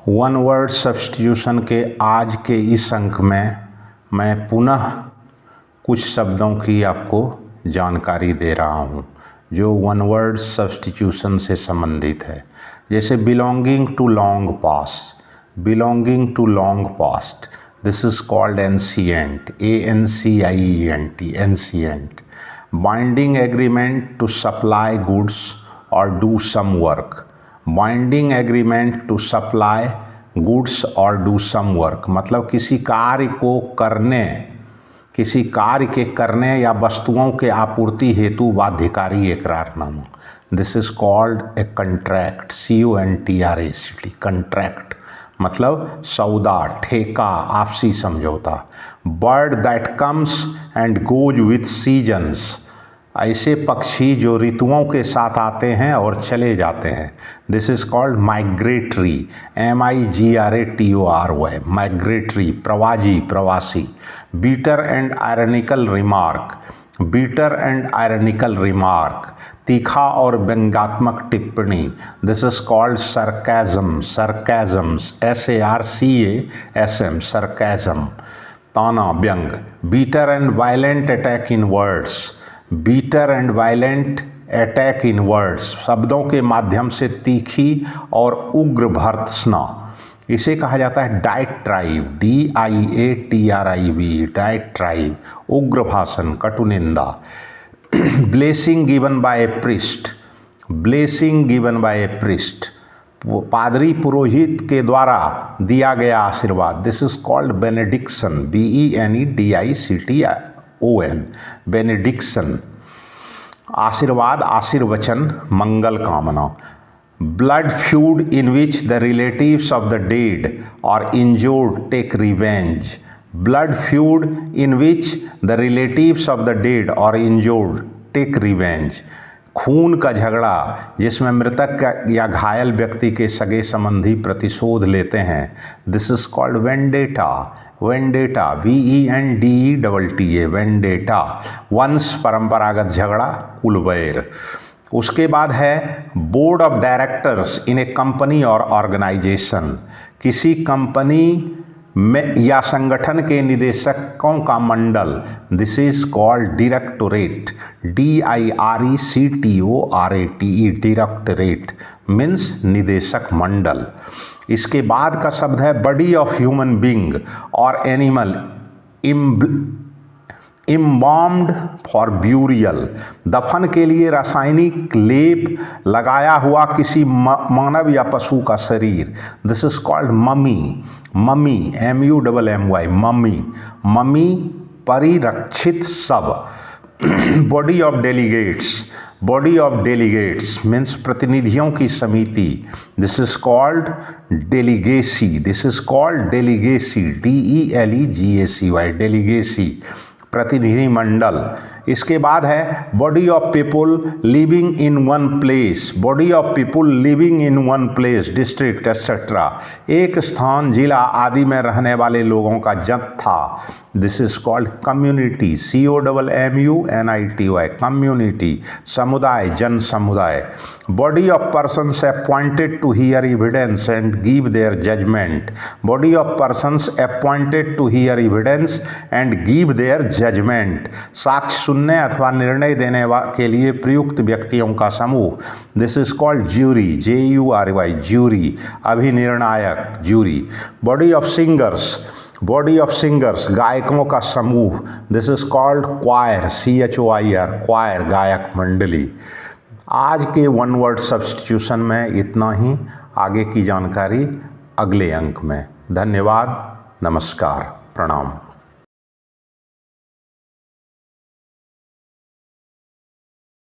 One word substitution के आज के इस अंक में मैं पुनः कुछ शब्दों की आपको जानकारी दे रहा हूँ जो वन वर्ड सब्स्टिट्यूशन से संबंधित है। जैसे belonging to long past, belonging to long past, this is called ancient, ANCIENT, ancient. Binding agreement to supply goods or do some work, binding agreement to supply goods or do some work मतलब किसी कार्य के करने या वस्तुओं के आपूर्ति हेतु बाध्यकारी एकरारनामा। This is called a contract, CONTRACT, contract मतलब सौदा, ठेका, आपसी समझौता। Bird that comes and goes with seasons, ऐसे पक्षी जो ऋतुओं के साथ आते हैं और चले जाते हैं। This is called migratory, MIGRATORY, migratory, प्रवाजी, प्रवासी। Bitter and ironical remark, bitter and ironical remark, तीखा और व्यंग्यात्मक टिप्पणी। This is called sarcasm, sarcasms, SARCASM, sarcasm, ताना, व्यंग। Bitter and violent attack in words, bitter and violent attack in words, शब्दों के माध्यम से तीखी और उग्र भर्त्सना। इसे कहा जाता है डायट्राइब, DIATRIB, डायट्राइब, उग्र भाषण, कटुनिंदा। Blessing given by a priest, blessing given by a priest, पादरी पुरोहित के द्वारा दिया गया आशीर्वाद। This is called benediction, BENEDICTION, benediction, आशीर्वाद, आशीर्वचन, मंगल कामना। Blood feud in which the relatives of the dead or injured take revenge, blood feud in which the relatives of the dead or injured take revenge, खून का झगड़ा जिसमें मृतक या घायल व्यक्ति के सगे संबंधी प्रतिशोध लेते हैं। This is called vendetta, vendetta, VENDETA, vendetta, वंश परंपरागत झगड़ा, कुलवैर। उसके बाद है board of directors in a company और ऑर्गेनाइजेशन, किसी कंपनी में या संगठन के निदेशकों का मंडल। This is called directorate, DIRECTORATE, directorate means निदेशक मंडल। इसके बाद का शब्द है बॉडी ऑफ ह्यूमन बीइंग और एनिमल, इम्बाम्ड फॉर ब्यूरियल, दफन के लिए रासायनिक लेप लगाया हुआ किसी मानव या पशु का शरीर। This is called mummy, mummy, MUMMY, mummy, mummy, परिरक्षित शव। Body of delegates, body of delegates means प्रतिनिधियों की समिति। This is called delegacy, this is called delegacy, DELEGACY, delegacy, प्रतिनिधि मंडल। इसके बाद है body of people living in one place, body of people living in one place, district etcetera, एक स्थान, जिला आदि में रहने वाले लोगों का जत्था। This is called community, COMMUNITY, community, समुदाय, जन समुदाय। Body of persons appointed to hear evidence and give their judgement, body of persons appointed to hear evidence and give their judgement, साक्ष्य सुनने अथवा निर्णय देने के लिए प्रयुक्त व्यक्तियों का समूह। This is called jury, JURY, jury, अभिनिर्णायक, jury. Body of singers, body of singers, गायकों का समूह। दिस इज कॉल्ड क्वायर, CHOIR, क्वायर, गायक मंडली। आज के वन वर्ड सब्स्टिट्यूशन में इतना ही, आगे की जानकारी अगले अंक में। धन्यवाद, नमस्कार, प्रणाम।